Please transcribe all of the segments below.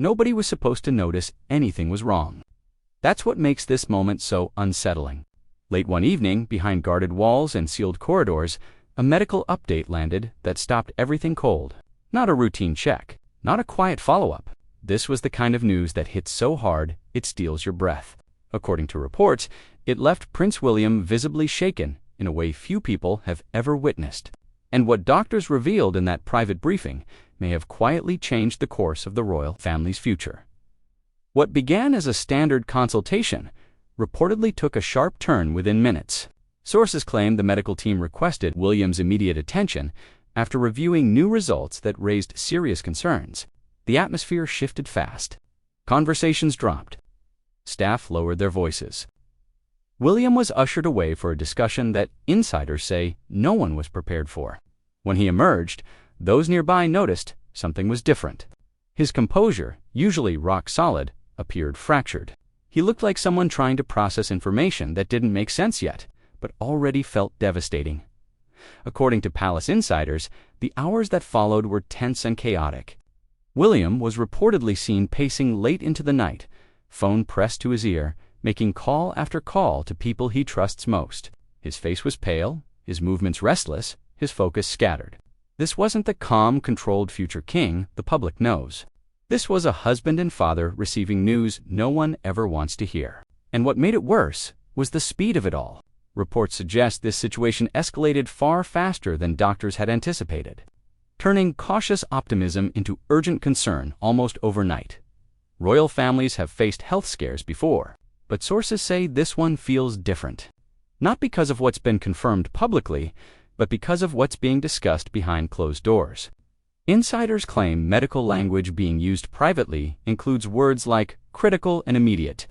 Nobody was supposed to notice anything was wrong. That's what makes this moment so unsettling. Late one evening, behind guarded walls and sealed corridors, a medical update landed that stopped everything cold. Not a routine check, not a quiet follow-up. This was the kind of news that hits so hard it steals your breath. According to reports, it left Prince William visibly shaken in a way few people have ever witnessed. And what doctors revealed in that private briefing may have quietly changed the course of the royal family's future. What began as a standard consultation reportedly took a sharp turn within minutes. Sources claim the medical team requested William's immediate attention after reviewing new results that raised serious concerns. The atmosphere shifted fast. Conversations dropped. Staff lowered their voices. William was ushered away for a discussion that insiders say no one was prepared for. When he emerged, those nearby noticed something was different. His composure, usually rock solid, appeared fractured. He looked like someone trying to process information that didn't make sense yet, but already felt devastating. According to palace insiders, the hours that followed were tense and chaotic. William was reportedly seen pacing late into the night, phone pressed to his ear, making call after call to people he trusts most. His face was pale, his movements restless, his focus scattered. This wasn't the calm, controlled future king the public knows. This was a husband and father receiving news no one ever wants to hear. And what made it worse was the speed of it all. Reports suggest this situation escalated far faster than doctors had anticipated, turning cautious optimism into urgent concern almost overnight. Royal families have faced health scares before, but sources say this one feels different. Not because of what's been confirmed publicly, but because of what's being discussed behind closed doors. Insiders claim medical language being used privately includes words like critical and immediate,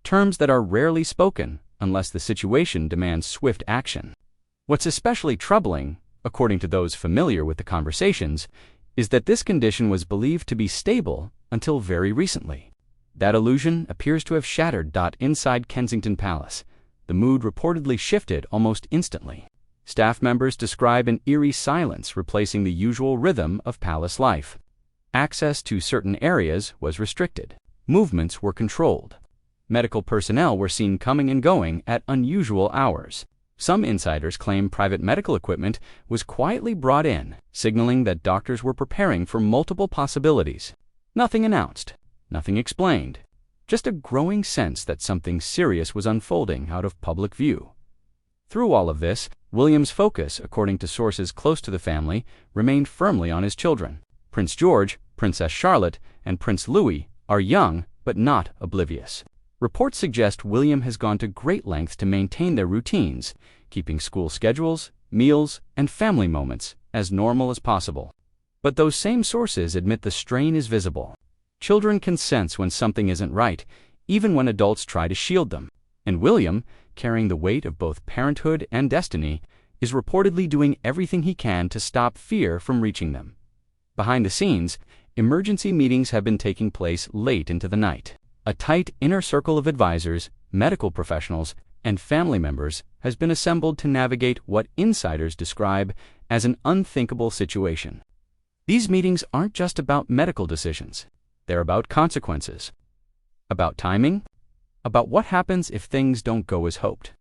terms that are rarely spoken unless the situation demands swift action. What's especially troubling, according to those familiar with the conversations, is that this condition was believed to be stable until very recently. That illusion appears to have shattered. Inside Kensington Palace, the mood reportedly shifted almost instantly. Staff members describe an eerie silence replacing the usual rhythm of palace life. Access to certain areas was restricted. Movements were controlled. Medical personnel were seen coming and going at unusual hours. Some insiders claim private medical equipment was quietly brought in, signaling that doctors were preparing for multiple possibilities. Nothing announced, nothing explained, just a growing sense that something serious was unfolding out of public view. Through all of this, William's focus, according to sources close to the family, remained firmly on his children. Prince George, Princess Charlotte, and Prince Louis are young but not oblivious. Reports suggest William has gone to great lengths to maintain their routines, keeping school schedules, meals, and family moments as normal as possible. But those same sources admit the strain is visible. Children can sense when something isn't right, even when adults try to shield them. And William, carrying the weight of both parenthood and destiny, is reportedly doing everything he can to stop fear from reaching them. Behind the scenes, emergency meetings have been taking place late into the night. A tight inner circle of advisors, medical professionals, and family members has been assembled to navigate what insiders describe as an unthinkable situation. These meetings aren't just about medical decisions. They're about consequences, about timing, about what happens if things don't go as hoped.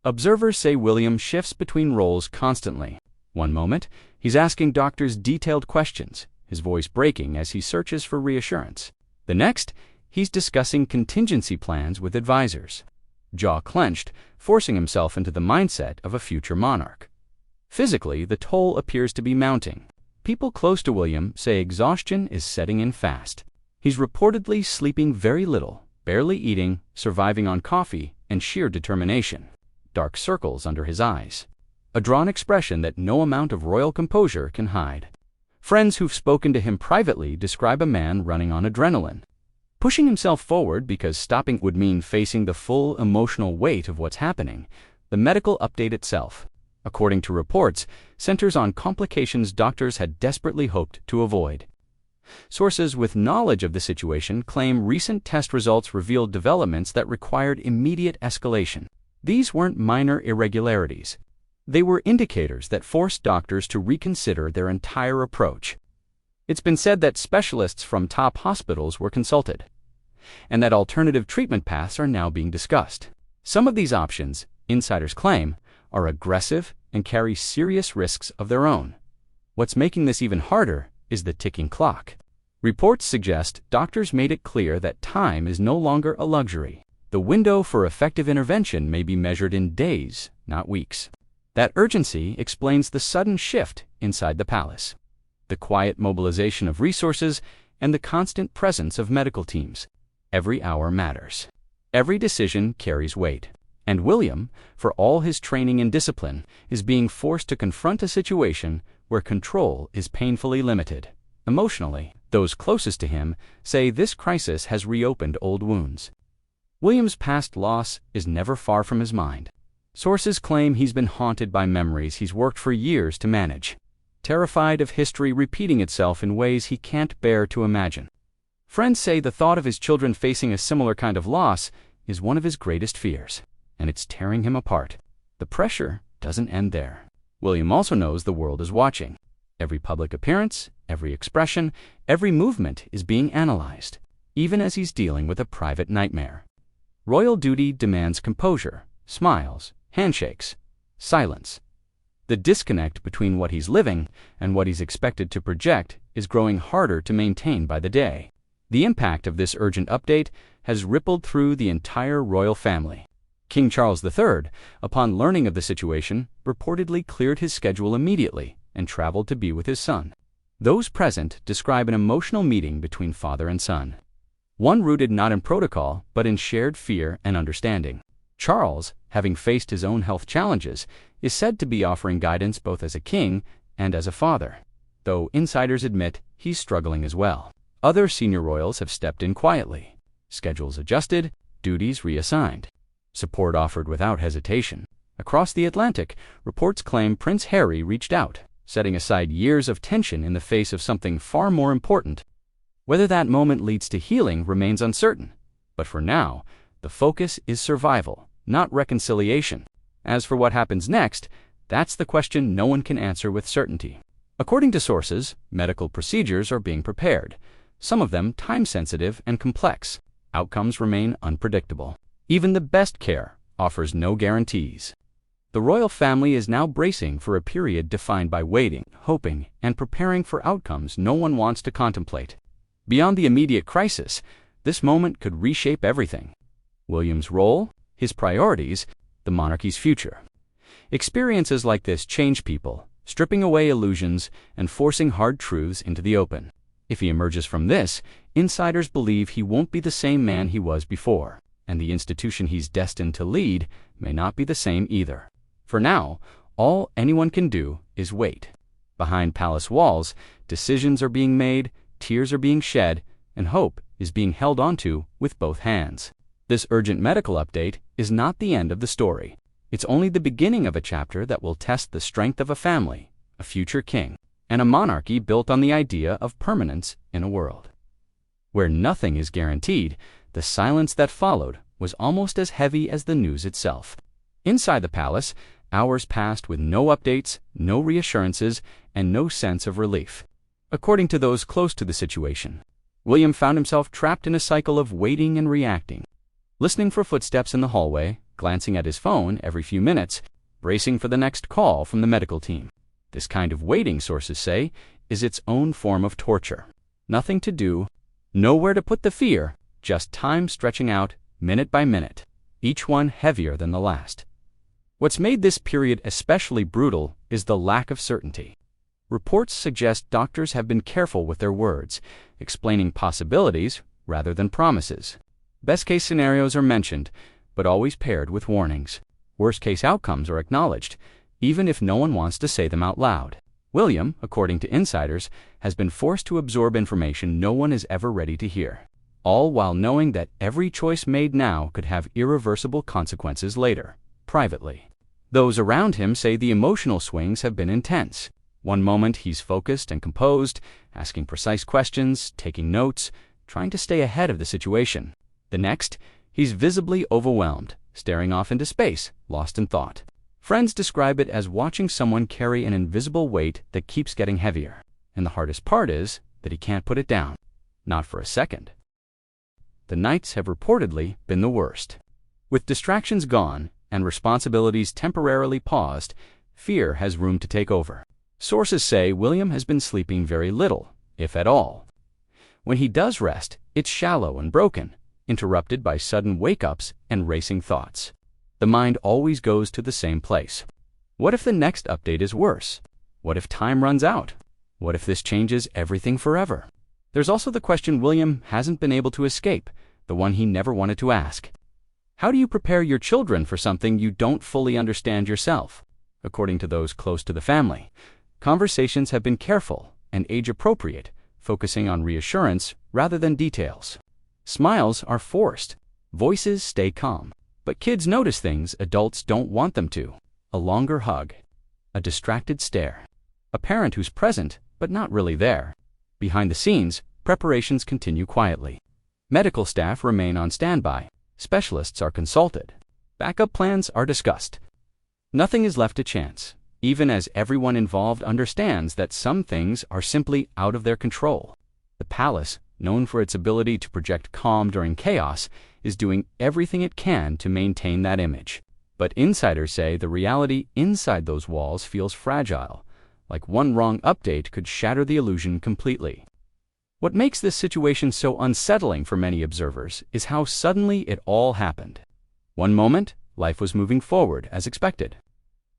Observers say William shifts between roles constantly. One moment, he's asking doctors detailed questions, his voice breaking as he searches for reassurance. The next, he's discussing contingency plans with advisors, jaw clenched, forcing himself into the mindset of a future monarch. Physically, the toll appears to be mounting. People close to William say exhaustion is setting in fast. He's reportedly sleeping very little, barely eating, surviving on coffee, and sheer determination. Dark circles under his eyes, a drawn expression that no amount of royal composure can hide. Friends who've spoken to him privately describe a man running on adrenaline, pushing himself forward because stopping would mean facing the full emotional weight of what's happening. The medical update itself, according to reports, centers on complications doctors had desperately hoped to avoid. Sources with knowledge of the situation claim recent test results revealed developments that required immediate escalation. These weren't minor irregularities. They were indicators that forced doctors to reconsider their entire approach. It's been said that specialists from top hospitals were consulted, and that alternative treatment paths are now being discussed. Some of these options, insiders claim, are aggressive and carry serious risks of their own. What's making this even harder is the ticking clock. Reports suggest doctors made it clear that time is no longer a luxury. The window for effective intervention may be measured in days, not weeks. That urgency explains the sudden shift inside the palace, the quiet mobilization of resources, and the constant presence of medical teams. Every hour matters. Every decision carries weight. And William, for all his training and discipline, is being forced to confront a situation where control is painfully limited. Emotionally, those closest to him say this crisis has reopened old wounds. William's past loss is never far from his mind. Sources claim he's been haunted by memories he's worked for years to manage, terrified of history repeating itself in ways he can't bear to imagine. Friends say the thought of his children facing a similar kind of loss is one of his greatest fears, and it's tearing him apart. The pressure doesn't end there. William also knows the world is watching. Every public appearance, every expression, every movement is being analyzed, even as he's dealing with a private nightmare. Royal duty demands composure, smiles, handshakes, silence. The disconnect between what he's living and what he's expected to project is growing harder to maintain by the day. The impact of this urgent update has rippled through the entire royal family. King Charles III, upon learning of the situation, reportedly cleared his schedule immediately and traveled to be with his son. Those present describe an emotional meeting between father and son, one rooted not in protocol but in shared fear and understanding. Charles, having faced his own health challenges, is said to be offering guidance both as a king and as a father, though insiders admit he's struggling as well. Other senior royals have stepped in quietly, schedules adjusted, duties reassigned, support offered without hesitation. Across the Atlantic, reports claim Prince Harry reached out, setting aside years of tension in the face of something far more important. Whether that moment leads to healing remains uncertain, but for now, the focus is survival, not reconciliation. As for what happens next, that's the question no one can answer with certainty. According to sources, medical procedures are being prepared, some of them time-sensitive and complex. Outcomes remain unpredictable. Even the best care offers no guarantees. The royal family is now bracing for a period defined by waiting, hoping, and preparing for outcomes no one wants to contemplate. Beyond the immediate crisis, this moment could reshape everything: William's role, his priorities, the monarchy's future. Experiences like this change people, stripping away illusions and forcing hard truths into the open. If he emerges from this, insiders believe he won't be the same man he was before, and the institution he's destined to lead may not be the same either. For now, all anyone can do is wait. Behind palace walls, decisions are being made, tears are being shed, and hope is being held onto with both hands. This urgent medical update is not the end of the story. It's only the beginning of a chapter that will test the strength of a family, a future king, and a monarchy built on the idea of permanence in a world where nothing is guaranteed. The silence that followed was almost as heavy as the news itself. Inside the palace, hours passed with no updates, no reassurances, and no sense of relief. According to those close to the situation, William found himself trapped in a cycle of waiting and reacting, listening for footsteps in the hallway, glancing at his phone every few minutes, bracing for the next call from the medical team. This kind of waiting, sources say, is its own form of torture. Nothing to do, nowhere to put the fear, just time stretching out, minute by minute, each one heavier than the last. What's made this period especially brutal is the lack of certainty. Reports suggest doctors have been careful with their words, explaining possibilities rather than promises. Best-case scenarios are mentioned, but always paired with warnings. Worst-case outcomes are acknowledged, even if no one wants to say them out loud. William, according to insiders, has been forced to absorb information no one is ever ready to hear, all while knowing that every choice made now could have irreversible consequences later, privately. Those around him say the emotional swings have been intense. One moment he's focused and composed, asking precise questions, taking notes, trying to stay ahead of the situation. The next, he's visibly overwhelmed, staring off into space, lost in thought. Friends describe it as watching someone carry an invisible weight that keeps getting heavier. And the hardest part is, that he can't put it down. Not for a second. The nights have reportedly been the worst. With distractions gone and responsibilities temporarily paused, fear has room to take over. Sources say William has been sleeping very little, if at all. When he does rest, it's shallow and broken, interrupted by sudden wake-ups and racing thoughts. The mind always goes to the same place. What if the next update is worse? What if time runs out? What if this changes everything forever? There's also the question William hasn't been able to escape, the one he never wanted to ask. How do you prepare your children for something you don't fully understand yourself? According to those close to the family, conversations have been careful and age-appropriate, focusing on reassurance rather than details. Smiles are forced. Voices stay calm. But kids notice things adults don't want them to. A longer hug. A distracted stare. A parent who's present, but not really there. Behind the scenes, preparations continue quietly. Medical staff remain on standby. Specialists are consulted. Backup plans are discussed. Nothing is left to chance, even as everyone involved understands that some things are simply out of their control. The palace, known for its ability to project calm during chaos, is doing everything it can to maintain that image. But insiders say the reality inside those walls feels fragile, like one wrong update could shatter the illusion completely. What makes this situation so unsettling for many observers is how suddenly it all happened. One moment, life was moving forward as expected.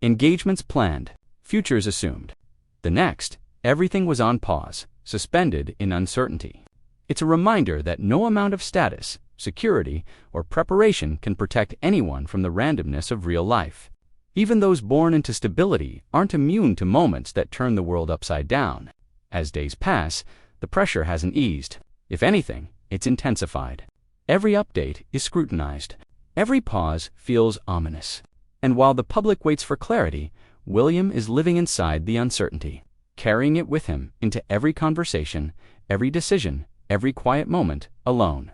Engagements planned, futures assumed. The next, everything was on pause, suspended in uncertainty. It's a reminder that no amount of status, security, or preparation can protect anyone from the randomness of real life. Even those born into stability aren't immune to moments that turn the world upside down. As days pass, the pressure hasn't eased. If anything, it's intensified. Every update is scrutinized. Every pause feels ominous. And while the public waits for clarity, William is living inside the uncertainty, carrying it with him into every conversation, every decision, every quiet moment, alone.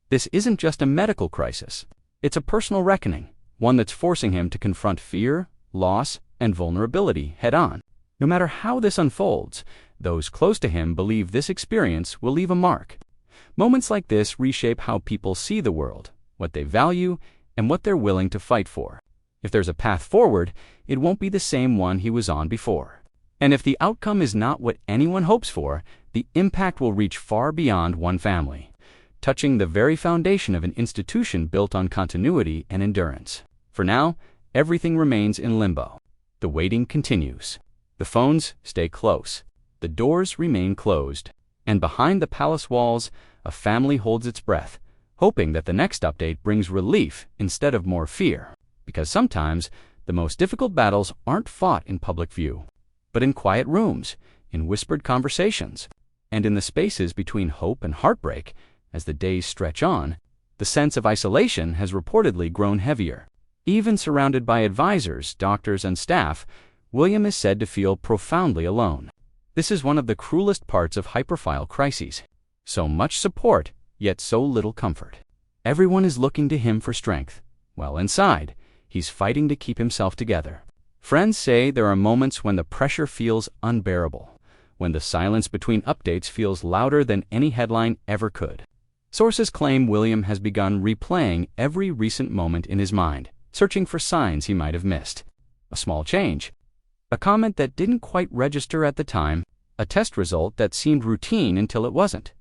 This isn't just a medical crisis. It's a personal reckoning, one that's forcing him to confront fear, loss, and vulnerability head-on. No matter how this unfolds, those close to him believe this experience will leave a mark. Moments like this reshape how people see the world, what they value, and what they're willing to fight for. If there's a path forward, it won't be the same one he was on before. And if the outcome is not what anyone hopes for, the impact will reach far beyond one family, touching the very foundation of an institution built on continuity and endurance. For now, everything remains in limbo. The waiting continues. The phones stay close. The doors remain closed. And behind the palace walls, a family holds its breath, hoping that the next update brings relief instead of more fear. Because sometimes, the most difficult battles aren't fought in public view, but in quiet rooms, in whispered conversations, and in the spaces between hope and heartbreak. As the days stretch on, the sense of isolation has reportedly grown heavier. Even surrounded by advisors, doctors, and staff, William is said to feel profoundly alone. This is one of the cruelest parts of hyperfile crises. So much support, yet so little comfort. Everyone is looking to him for strength, while inside, he's fighting to keep himself together. Friends say there are moments when the pressure feels unbearable, when the silence between updates feels louder than any headline ever could. Sources claim William has begun replaying every recent moment in his mind, searching for signs he might have missed. A small change. A comment that didn't quite register at the time. A test result that seemed routine until it wasn't.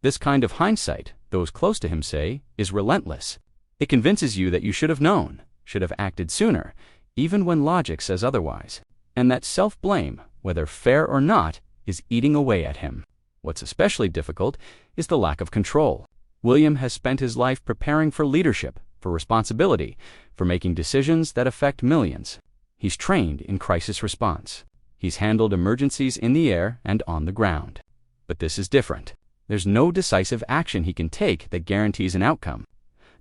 This kind of hindsight, those close to him say, is relentless. It convinces you that you should have known, should have acted sooner, even when logic says otherwise. And that self-blame, whether fair or not, is eating away at him. What's especially difficult is the lack of control. William has spent his life preparing for leadership, for responsibility, for making decisions that affect millions. He's trained in crisis response. He's handled emergencies in the air and on the ground. But this is different. There's no decisive action he can take that guarantees an outcome.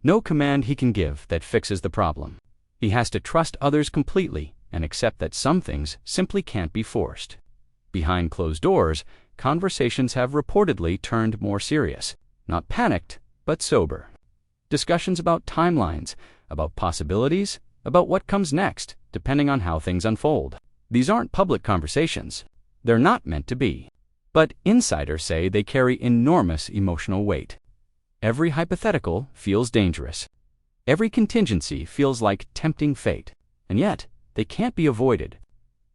No command he can give that fixes the problem. He has to trust others completely and accept that some things simply can't be forced. Behind closed doors, conversations have reportedly turned more serious. Not panicked, but sober. Discussions about timelines, about possibilities, about what comes next, depending on how things unfold. These aren't public conversations. They're not meant to be. But insiders say they carry enormous emotional weight. Every hypothetical feels dangerous. Every contingency feels like tempting fate, and yet they can't be avoided.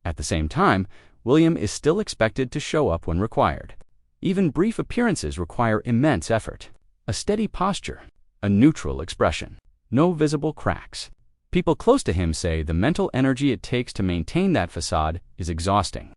At the same time, William is still expected to show up when required. Even brief appearances require immense effort. A steady posture, a neutral expression, no visible cracks. People close to him say the mental energy it takes to maintain that facade is exhausting.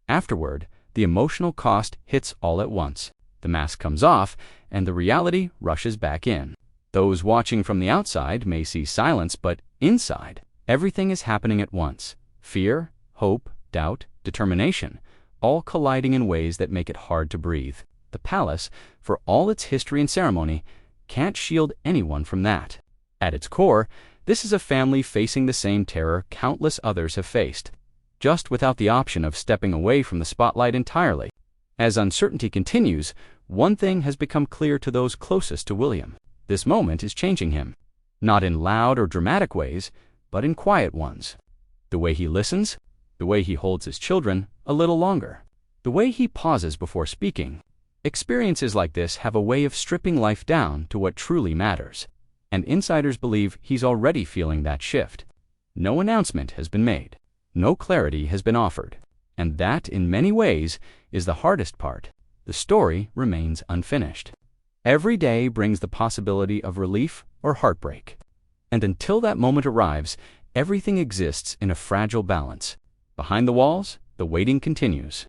Afterward, the emotional cost hits all at once. The mask comes off, and the reality rushes back in. Those watching from the outside may see silence, but inside, everything is happening at once. Fear, hope, doubt, determination, all colliding in ways that make it hard to breathe. The palace, for all its history and ceremony, can't shield anyone from that. At its core, this is a family facing the same terror countless others have faced, just without the option of stepping away from the spotlight entirely. As uncertainty continues, one thing has become clear to those closest to William. This moment is changing him, not in loud or dramatic ways, but in quiet ones. The way he listens, the way he holds his children a little longer, the way he pauses before speaking. Experiences like this have a way of stripping life down to what truly matters, and insiders believe he's already feeling that shift. No announcement has been made, no clarity has been offered, and that, in many ways, is the hardest part. The story remains unfinished. Every day brings the possibility of relief or heartbreak, and until that moment arrives, everything exists in a fragile balance. Behind the walls, the waiting continues.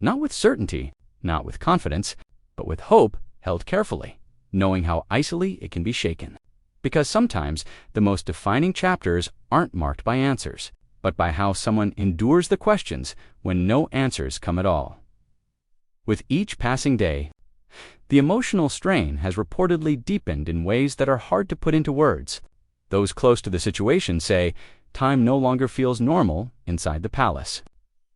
Not with certainty, not with confidence, but with hope held carefully, knowing how icily it can be shaken. Because sometimes the most defining chapters aren't marked by answers, but by how someone endures the questions when no answers come at all. With each passing day, the emotional strain has reportedly deepened in ways that are hard to put into words. Those close to the situation say time no longer feels normal inside the palace.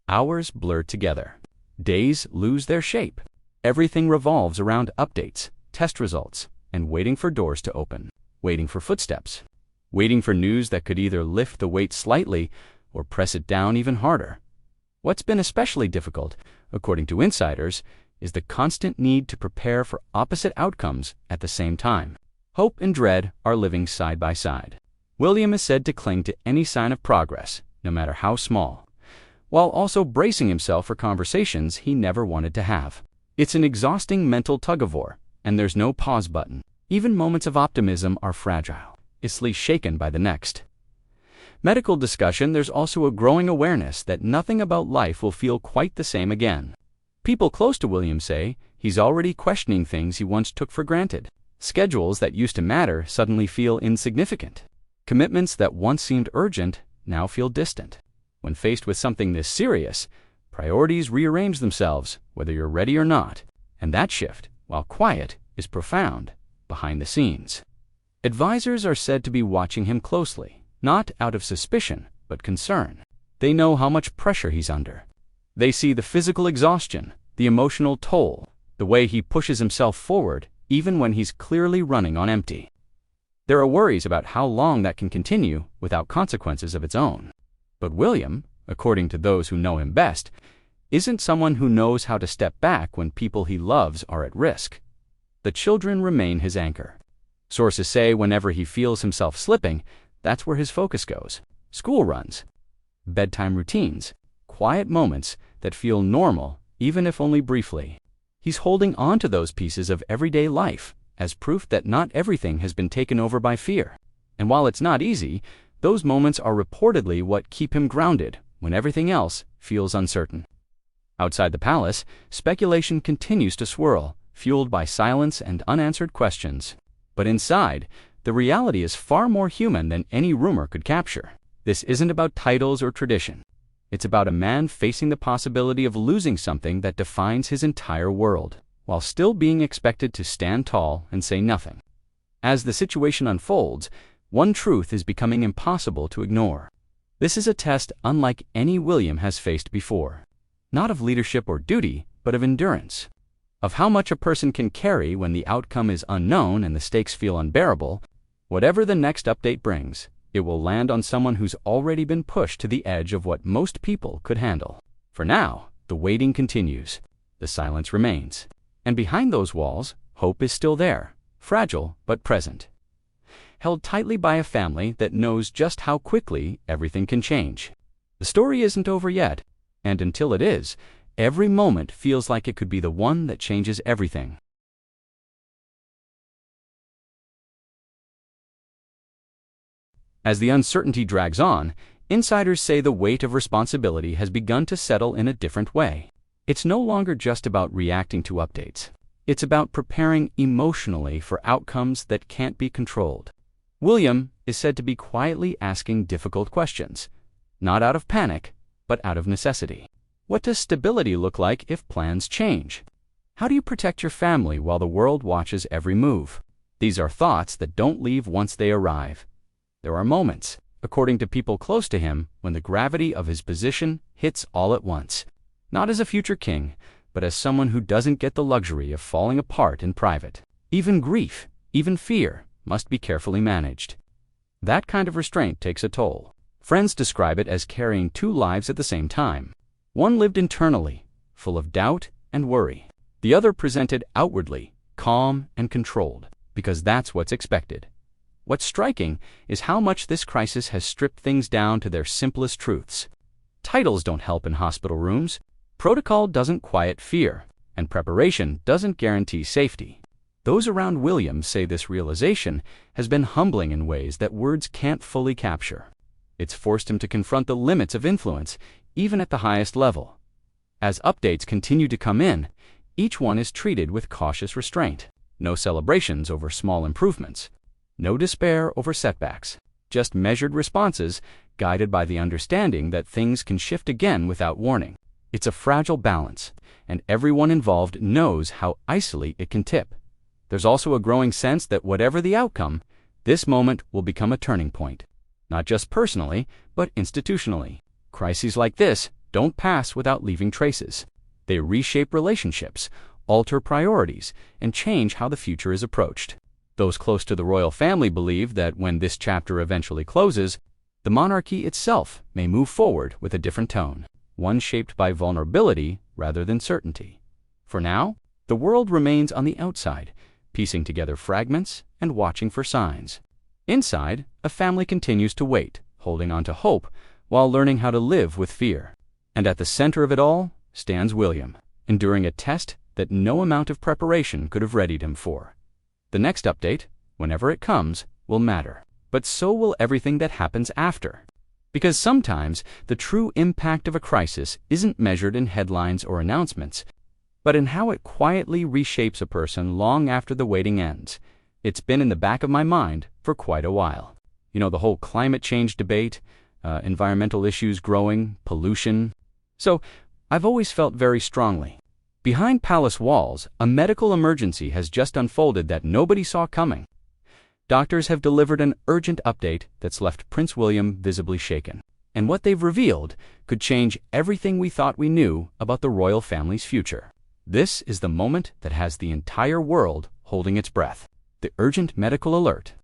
Hours blur together. Days lose their shape. Everything revolves around updates, test results, and waiting for doors to open, waiting for footsteps, waiting for news that could either lift the weight slightly or press it down even harder. What's been especially difficult, according to insiders, is the constant need to prepare for opposite outcomes at the same time. Hope and dread are living side by side. William is said to cling to any sign of progress, no matter how small, while also bracing himself for conversations he never wanted to have. It's an exhausting mental tug-of-war, and there's no pause button. Even moments of optimism are fragile, easily shaken by the next. Medical discussion, there's also a growing awareness that nothing about life will feel quite the same again. People close to William say he's already questioning things he once took for granted. Schedules that used to matter suddenly feel insignificant. Commitments that once seemed urgent now feel distant. When faced with something this serious, priorities rearrange themselves, whether you're ready or not, and that shift, while quiet, is profound behind the scenes. Advisors are said to be watching him closely, not out of suspicion, but concern. They know how much pressure he's under. They see the physical exhaustion, the emotional toll, the way he pushes himself forward, even when he's clearly running on empty. There are worries about how long that can continue without consequences of its own. But William, according to those who know him best, isn't someone who knows how to step back when people he loves are at risk. The children remain his anchor. Sources say whenever he feels himself slipping, that's where his focus goes. School runs, bedtime routines, quiet moments that feel normal, even if only briefly. He's holding on to those pieces of everyday life as proof that not everything has been taken over by fear. And while it's not easy, those moments are reportedly what keep him grounded when everything else feels uncertain. Outside the palace, speculation continues to swirl, fueled by silence and unanswered questions. But inside, the reality is far more human than any rumor could capture. This isn't about titles or tradition. It's about a man facing the possibility of losing something that defines his entire world, while still being expected to stand tall and say nothing. As the situation unfolds, one truth is becoming impossible to ignore. This is a test unlike any William has faced before. Not of leadership or duty, but of endurance. Of how much a person can carry when the outcome is unknown and the stakes feel unbearable. Whatever the next update brings, it will land on someone who's already been pushed to the edge of what most people could handle. For now, the waiting continues. The silence remains. And behind those walls, hope is still there, fragile but present, held tightly by a family that knows just how quickly everything can change. The story isn't over yet, and until it is, every moment feels like it could be the one that changes everything. As the uncertainty drags on, insiders say the weight of responsibility has begun to settle in a different way. It's no longer just about reacting to updates. It's about preparing emotionally for outcomes that can't be controlled. William is said to be quietly asking difficult questions, not out of panic, but out of necessity. What does stability look like if plans change? How do you protect your family while the world watches every move? These are thoughts that don't leave once they arrive. There are moments, according to people close to him, when the gravity of his position hits all at once. Not as a future king, but as someone who doesn't get the luxury of falling apart in private. Even grief, even fear, must be carefully managed. That kind of restraint takes a toll. Friends describe it as carrying two lives at the same time. One lived internally, full of doubt and worry. The other presented outwardly, calm and controlled, because that's what's expected. What's striking is how much this crisis has stripped things down to their simplest truths. Titles don't help in hospital rooms. Protocol doesn't quiet fear, and preparation doesn't guarantee safety. Those around William say this realization has been humbling in ways that words can't fully capture. It's forced him to confront the limits of influence, even at the highest level. As updates continue to come in, each one is treated with cautious restraint. No celebrations over small improvements. No despair over setbacks. Just measured responses, guided by the understanding that things can shift again without warning. It's a fragile balance, and everyone involved knows how icily it can tip. There's also a growing sense that whatever the outcome, this moment will become a turning point. Not just personally, but institutionally. Crises like this don't pass without leaving traces. They reshape relationships, alter priorities, and change how the future is approached. Those close to the royal family believe that when this chapter eventually closes, the monarchy itself may move forward with a different tone, one shaped by vulnerability rather than certainty. For now, the world remains on the outside, piecing together fragments and watching for signs. Inside, a family continues to wait, holding on to hope, while learning how to live with fear. And at the center of it all stands William, enduring a test that no amount of preparation could have readied him for. The next update, whenever it comes, will matter. But so will everything that happens after. Because sometimes the true impact of a crisis isn't measured in headlines or announcements, but in how it quietly reshapes a person long after the waiting ends. It's been in the back of my mind for quite a while. You know, the whole climate change debate, environmental issues growing, pollution. So I've always felt very strongly. Behind palace walls, a medical emergency has just unfolded that nobody saw coming. Doctors have delivered an urgent update that's left Prince William visibly shaken. And what they've revealed could change everything we thought we knew about the royal family's future. This is the moment that has the entire world holding its breath. The urgent medical alert.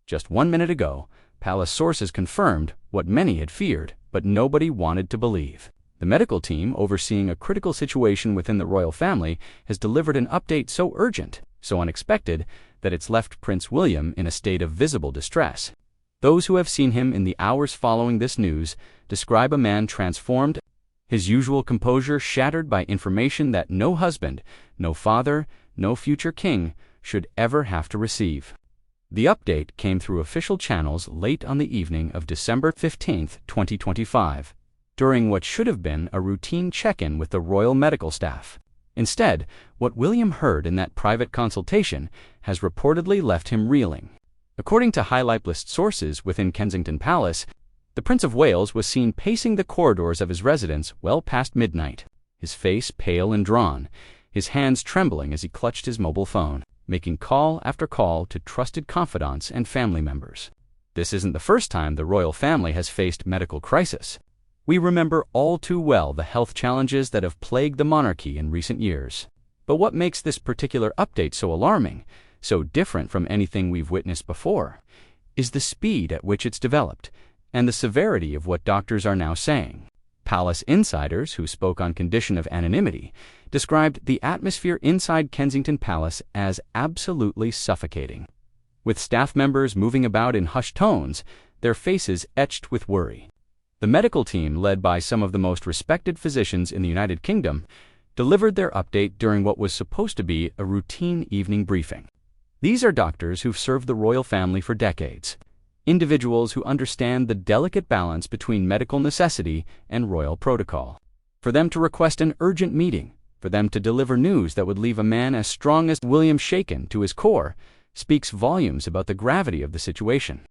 Just 1 minute ago, palace sources confirmed what many had feared, but nobody wanted to believe. The medical team overseeing a critical situation within the royal family has delivered an update so urgent, so unexpected, that it's left Prince William in a state of visible distress. Those who have seen him in the hours following this news describe a man transformed, his usual composure shattered by information that no husband, no father, no future king should ever have to receive. The update came through official channels late on the evening of December 15, 2025, during what should have been a routine check-in with the royal medical staff. Instead, what William heard in that private consultation has reportedly left him reeling. According to high-list sources within Kensington Palace, the Prince of Wales was seen pacing the corridors of his residence well past midnight, his face pale and drawn, his hands trembling as he clutched his mobile phone, making call after call to trusted confidants and family members. This isn't the first time the royal family has faced medical crisis. We remember all too well the health challenges that have plagued the monarchy in recent years. But what makes this particular update so alarming, so different from anything we've witnessed before, is the speed at which it's developed and the severity of what doctors are now saying. Palace insiders who spoke on condition of anonymity described the atmosphere inside Kensington Palace as absolutely suffocating, with staff members moving about in hushed tones, their faces etched with worry. The medical team, led by some of the most respected physicians in the United Kingdom, delivered their update during what was supposed to be a routine evening briefing. These are doctors who've served the royal family for decades, individuals who understand the delicate balance between medical necessity and royal protocol. For them to request an urgent meeting, for them to deliver news that would leave a man as strong as William shaken to his core, speaks volumes about the gravity of the situation.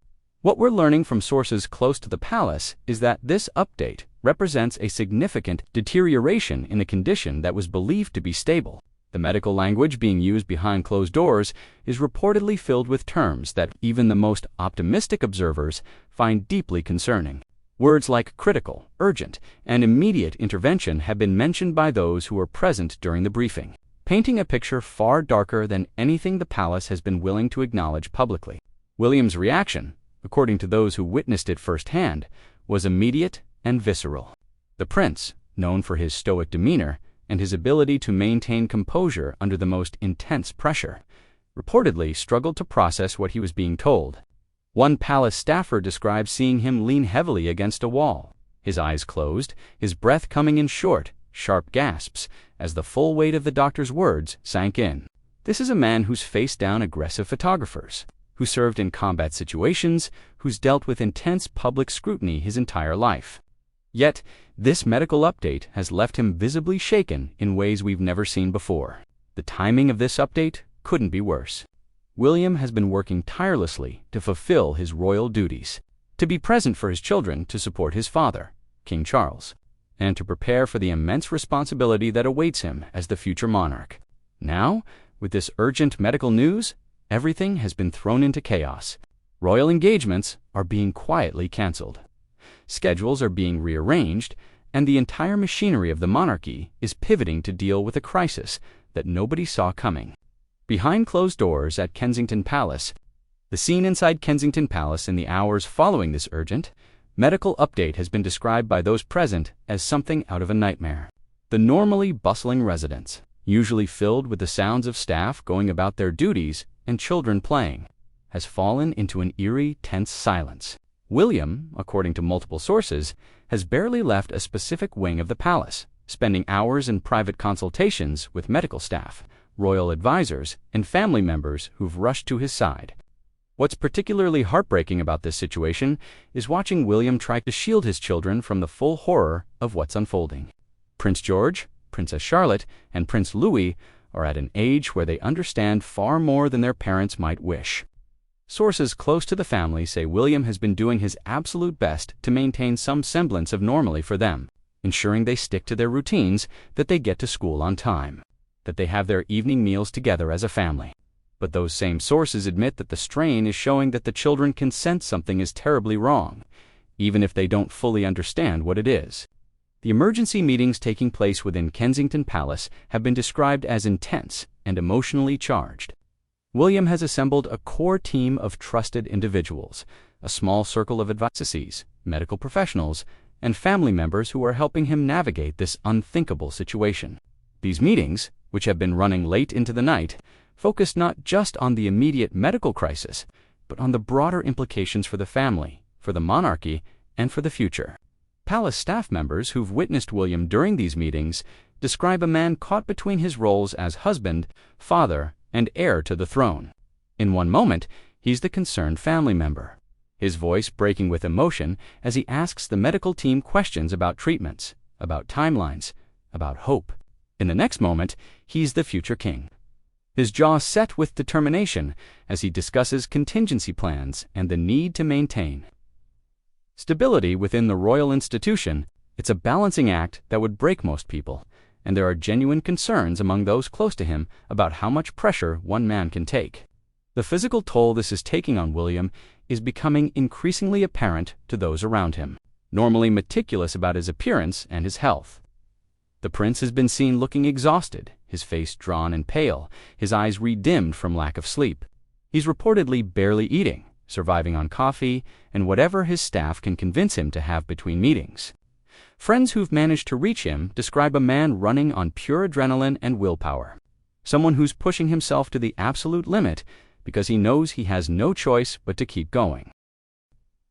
What we're learning from sources close to the palace is that this update represents a significant deterioration in a condition that was believed to be stable. The medical language being used behind closed doors is reportedly filled with terms that even the most optimistic observers find deeply concerning. Words like critical, urgent, and immediate intervention have been mentioned by those who were present during the briefing, painting a picture far darker than anything the palace has been willing to acknowledge publicly. William's reaction, according to those who witnessed it firsthand, was immediate and visceral. The prince, known for his stoic demeanor and his ability to maintain composure under the most intense pressure, reportedly struggled to process what he was being told. One palace staffer described seeing him lean heavily against a wall, his eyes closed, his breath coming in short, sharp gasps as the full weight of the doctor's words sank in. This is a man who's faced down aggressive photographers, who served in combat situations, who's dealt with intense public scrutiny his entire life. Yet, this medical update has left him visibly shaken in ways we've never seen before. The timing of this update couldn't be worse. William has been working tirelessly to fulfill his royal duties, to be present for his children, to support his father, King Charles, and to prepare for the immense responsibility that awaits him as the future monarch. Now, with this urgent medical news, everything has been thrown into chaos. Royal engagements are being quietly cancelled. Schedules are being rearranged, and the entire machinery of the monarchy is pivoting to deal with a crisis that nobody saw coming. Behind closed doors at Kensington Palace, the scene inside Kensington Palace in the hours following this urgent medical update has been described by those present as something out of a nightmare. The normally bustling residence, usually filled with the sounds of staff going about their duties and children playing, has fallen into an eerie, tense silence. William, according to multiple sources, has barely left a specific wing of the palace, spending hours in private consultations with medical staff, royal advisors, and family members who've rushed to his side. What's particularly heartbreaking about this situation is watching William try to shield his children from the full horror of what's unfolding. Prince George, Princess Charlotte, and Prince Louis are at an age where they understand far more than their parents might wish. Sources close to the family say William has been doing his absolute best to maintain some semblance of normalcy for them, ensuring they stick to their routines, that they get to school on time, that they have their evening meals together as a family. But those same sources admit that the strain is showing that the children can sense something is terribly wrong, even if they don't fully understand what it is. The emergency meetings taking place within Kensington Palace have been described as intense and emotionally charged. William has assembled a core team of trusted individuals, a small circle of advisors, medical professionals, and family members who are helping him navigate this unthinkable situation. These meetings, which have been running late into the night, focus not just on the immediate medical crisis, but on the broader implications for the family, for the monarchy, and for the future. Palace staff members who've witnessed William during these meetings describe a man caught between his roles as husband, father, and heir to the throne. In one moment, he's the concerned family member, his voice breaking with emotion as he asks the medical team questions about treatments, about timelines, about hope. In the next moment, he's the future king, his jaw set with determination as he discusses contingency plans and the need to maintain stability within the royal institution. It's a balancing act that would break most people, and there are genuine concerns among those close to him about how much pressure one man can take. The physical toll this is taking on William is becoming increasingly apparent to those around him, normally meticulous about his appearance and his health. The prince has been seen looking exhausted, his face drawn and pale, his eyes redimmed from lack of sleep. He's reportedly barely eating, surviving on coffee and whatever his staff can convince him to have between meetings. Friends who've managed to reach him describe a man running on pure adrenaline and willpower. Someone who's pushing himself to the absolute limit because he knows he has no choice but to keep going.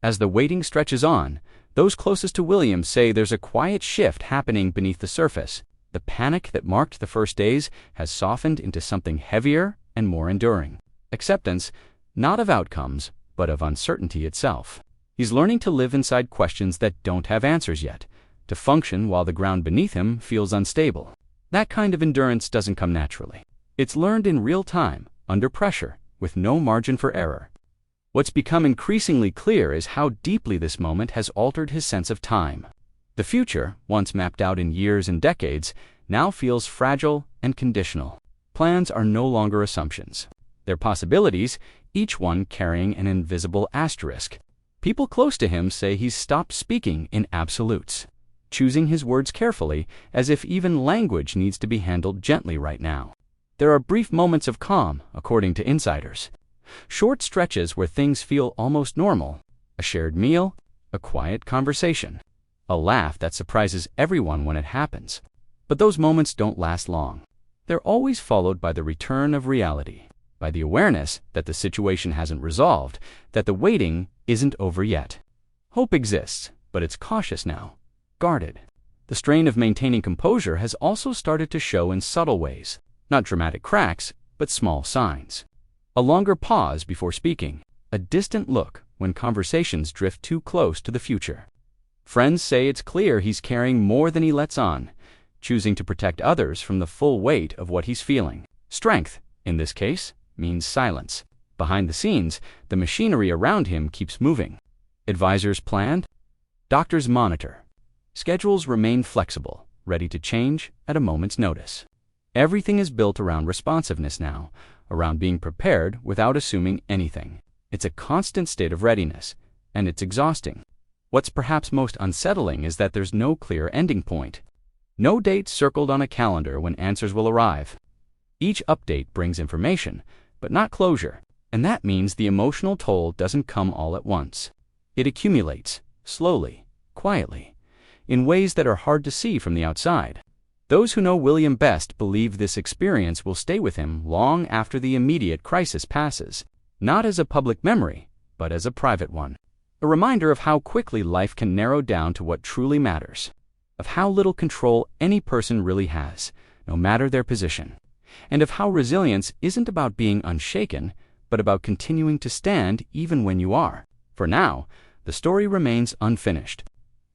As the waiting stretches on, those closest to William say there's a quiet shift happening beneath the surface. The panic that marked the first days has softened into something heavier and more enduring. Acceptance, not of outcomes, but of uncertainty itself. He's learning to live inside questions that don't have answers yet, to function while the ground beneath him feels unstable. That kind of endurance doesn't come naturally. It's learned in real time, under pressure, with no margin for error. What's become increasingly clear is how deeply this moment has altered his sense of time. The future, once mapped out in years and decades, now feels fragile and conditional. Plans are no longer assumptions. They're possibilities, each one carrying an invisible asterisk. People close to him say he's stopped speaking in absolutes, choosing his words carefully, as if even language needs to be handled gently right now. There are brief moments of calm, according to insiders. Short stretches where things feel almost normal. A shared meal, a quiet conversation, a laugh that surprises everyone when it happens. But those moments don't last long. They're always followed by the return of reality, by the awareness that the situation hasn't resolved, that the waiting isn't over yet. Hope exists, but it's cautious now, guarded. The strain of maintaining composure has also started to show in subtle ways, not dramatic cracks, but small signs. A longer pause before speaking, a distant look when conversations drift too close to the future. Friends say it's clear he's carrying more than he lets on, choosing to protect others from the full weight of what he's feeling. Strength, in this case, means silence. Behind the scenes, the machinery around him keeps moving. Advisors plan, doctors monitor. Schedules remain flexible, ready to change at a moment's notice. Everything is built around responsiveness now, around being prepared without assuming anything. It's a constant state of readiness, and it's exhausting. What's perhaps most unsettling is that there's no clear ending point. No date circled on a calendar when answers will arrive. Each update brings information, but not closure, and that means the emotional toll doesn't come all at once. It accumulates, slowly, quietly, in ways that are hard to see from the outside. Those who know William best believe this experience will stay with him long after the immediate crisis passes, not as a public memory, but as a private one. A reminder of how quickly life can narrow down to what truly matters, of how little control any person really has, no matter their position, and of how resilience isn't about being unshaken, but about continuing to stand even when you are. For now, the story remains unfinished.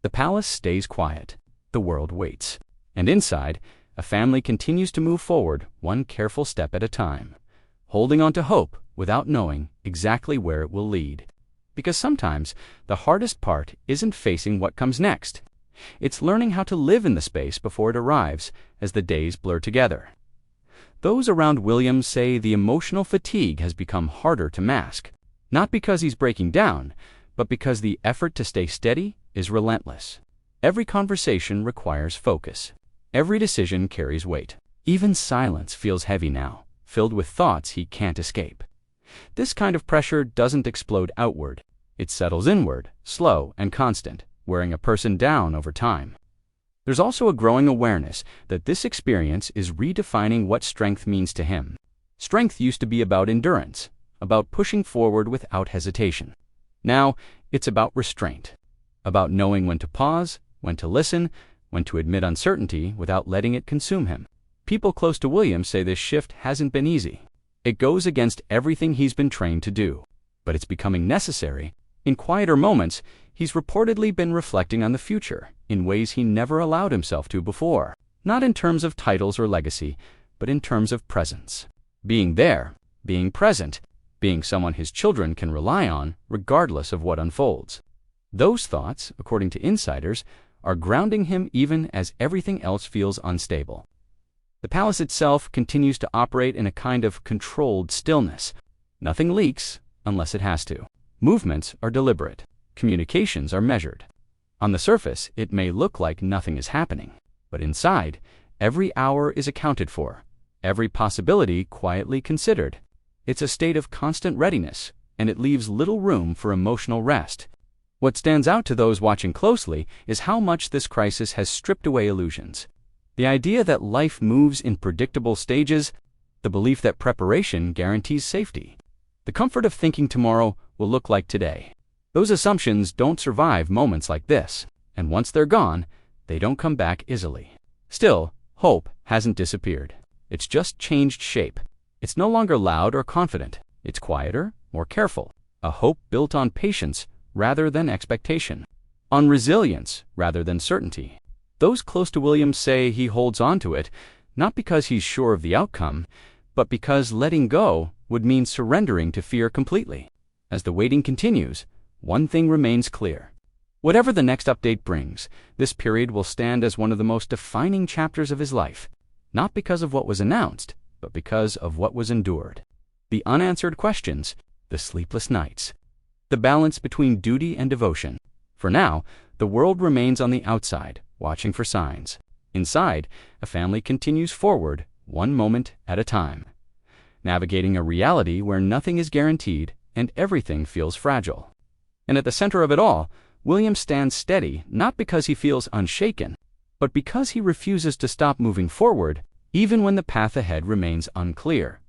The palace stays quiet. The world waits. And inside, a family continues to move forward one careful step at a time, holding on to hope without knowing exactly where it will lead. Because sometimes the hardest part isn't facing what comes next. It's learning how to live in the space before it arrives as the days blur together. Those around William say the emotional fatigue has become harder to mask, not because he's breaking down, but because the effort to stay steady is relentless. Every conversation requires focus. Every decision carries weight. Even silence feels heavy now, filled with thoughts he can't escape. This kind of pressure doesn't explode outward. It settles inward, slow and constant, wearing a person down over time. There's also a growing awareness that this experience is redefining what strength means to him. Strength used to be about endurance, about pushing forward without hesitation. Now, it's about restraint, about knowing when to pause, when to listen, when to admit uncertainty without letting it consume him. People close to William say this shift hasn't been easy. It goes against everything he's been trained to do, but it's becoming necessary. In quieter moments, he's reportedly been reflecting on the future in ways he never allowed himself to before, not in terms of titles or legacy, but in terms of presence. Being there, being present, being someone his children can rely on regardless of what unfolds. Those thoughts, according to insiders, are grounding him even as everything else feels unstable. The palace itself continues to operate in a kind of controlled stillness. Nothing leaks unless it has to. Movements are deliberate. Communications are measured. On the surface, it may look like nothing is happening, but inside, every hour is accounted for, every possibility quietly considered. It's a state of constant readiness, and it leaves little room for emotional rest. What stands out to those watching closely is how much this crisis has stripped away illusions. The idea that life moves in predictable stages, the belief that preparation guarantees safety, the comfort of thinking tomorrow will look like today. Those assumptions don't survive moments like this, and once they're gone, they don't come back easily. Still, hope hasn't disappeared. It's just changed shape. It's no longer loud or confident. It's quieter, more careful. A hope built on patience rather than expectation, on resilience rather than certainty. Those close to William say he holds on to it, not because he's sure of the outcome, but because letting go would mean surrendering to fear completely. As the waiting continues, one thing remains clear. Whatever the next update brings, this period will stand as one of the most defining chapters of his life, not because of what was announced, but because of what was endured. The unanswered questions, the sleepless nights, the balance between duty and devotion. For now, the world remains on the outside, watching for signs. Inside, a family continues forward, one moment at a time, navigating a reality where nothing is guaranteed and everything feels fragile. And at the center of it all, William stands steady not because he feels unshaken, but because he refuses to stop moving forward even when the path ahead remains unclear.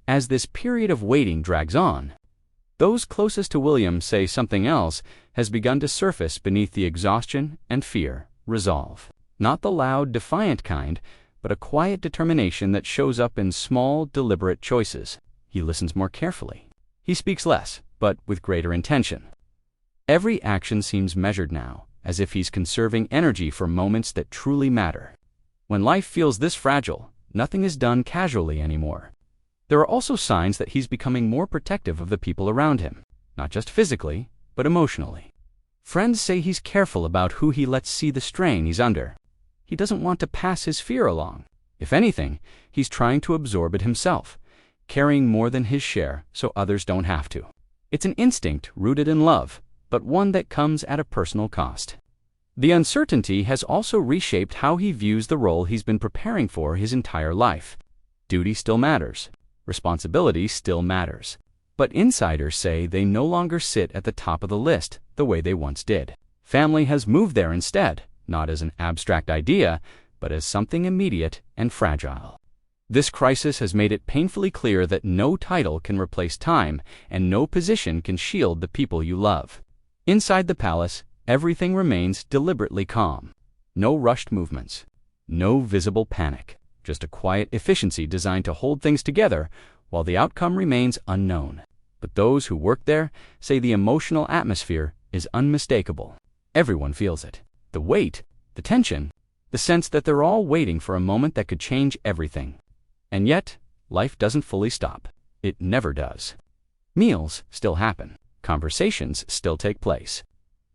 As this period of waiting drags on, those closest to William say something else has begun to surface beneath the exhaustion and fear: resolve. Not the loud, defiant kind, but a quiet determination that shows up in small, deliberate choices. He listens more carefully. He speaks less, but with greater intention. Every action seems measured now, as if he's conserving energy for moments that truly matter. When life feels this fragile, nothing is done casually anymore. There are also signs that he's becoming more protective of the people around him, not just physically, but emotionally. Friends say he's careful about who he lets see the strain he's under. He doesn't want to pass his fear along. If anything, he's trying to absorb it himself, carrying more than his share so others don't have to. It's an instinct rooted in love, but one that comes at a personal cost. The uncertainty has also reshaped how he views the role he's been preparing for his entire life. Duty still matters. Responsibility still matters. But insiders say they no longer sit at the top of the list the way they once did. Family has moved there instead, not as an abstract idea, but as something immediate and fragile. This crisis has made it painfully clear that no title can replace time, and no position can shield the people you love. Inside the palace, everything remains deliberately calm. No rushed movements, no visible panic. Just a quiet efficiency designed to hold things together while the outcome remains unknown. But those who work there say the emotional atmosphere is unmistakable. Everyone feels it. The weight, the tension, the sense that they're all waiting for a moment that could change everything. And yet, life doesn't fully stop. It never does. Meals still happen. Conversations still take place.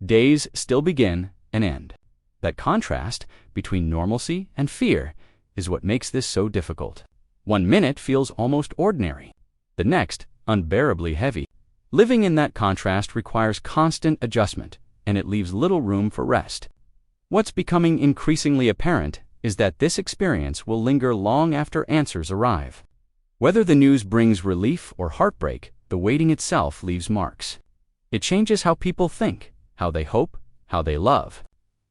Days still begin and end. That contrast between normalcy and fear is what makes this so difficult. 1 minute feels almost ordinary, the next unbearably heavy. Living in that contrast requires constant adjustment, and it leaves little room for rest. What's becoming increasingly apparent is that this experience will linger long after answers arrive. Whether the news brings relief or heartbreak, the waiting itself leaves marks. It changes how people think, how they hope, how they love.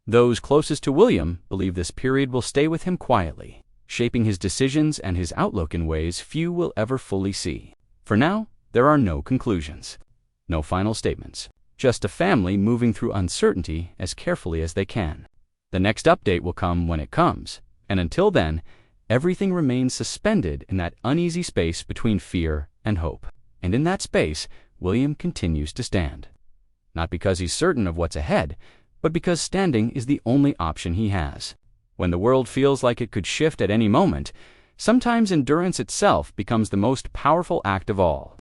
Those closest to William believe this period will stay with him quietly, shaping his decisions and his outlook in ways few will ever fully see. For now, there are no conclusions, no final statements, just a family moving through uncertainty as carefully as they can. The next update will come when it comes, and until then, everything remains suspended in that uneasy space between fear and hope. And in that space, William continues to stand. Not because he's certain of what's ahead, but because standing is the only option he has. When the world feels like it could shift at any moment, sometimes endurance itself becomes the most powerful act of all.